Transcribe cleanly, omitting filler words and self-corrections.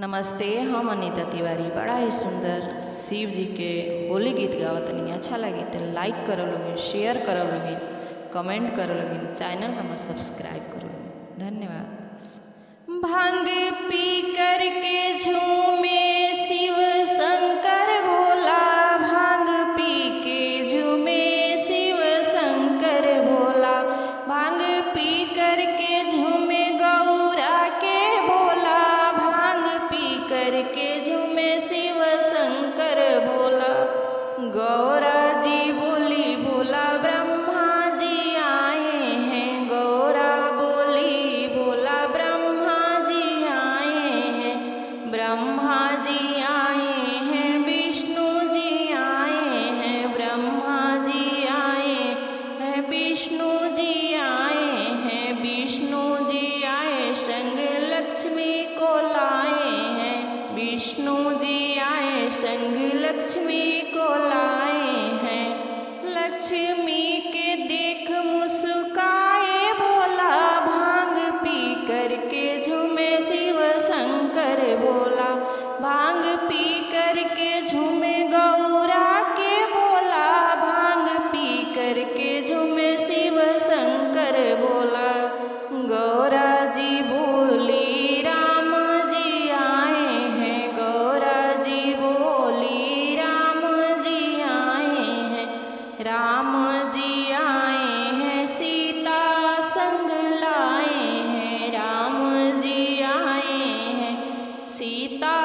नमस्ते, हम अनीता तिवारी। बड़ा ही सुंदर शिव जी के होली गीत गावतनी। अच्छा लगे तो लाइक करो लोगिन, शेयर करो लोगिन, कमेंट करो लोगिन, चैनल हमें सब्सक्राइब करो लोगिन। धन्यवाद। भांग पी कर के झूमे शिव शंकर भोला, भांग पी के झूमे शिव शंकर भोला, भांग पी कर के झूमे गौरा के भोला, भांग पी कर के झूमे शिव शंकर भोला। गौरा जी बोली भोला ब्रह्मा जी आए हैं, गौरा बोली भोला ब्रह्मा जी आए हैं, ब्रह्मा जी आए हैं, विष्णु जी आए हैं, ब्रह्मा जी आए हैं, विष्णु जी आए हैं, विष्णु जी आए संग लक्ष्मी को लाए हैं, विष्णु जी आए संग लक्ष्मी को लाए हैं। लक्ष्मी के देख मुस्काए भोला, भांग पी कर के झूमे शिव शंकर भोला, भांग पी कर के झूमे गौरा के भोला, भांग पी कर के झूमे शिव शंकर भोला। गौरा जी बोली राम जी आए हैं, गौरा जी बोली राम जी आए हैं, राम जी आए हैं, सीता संग लाए हैं, राम जी आए हैं, सीता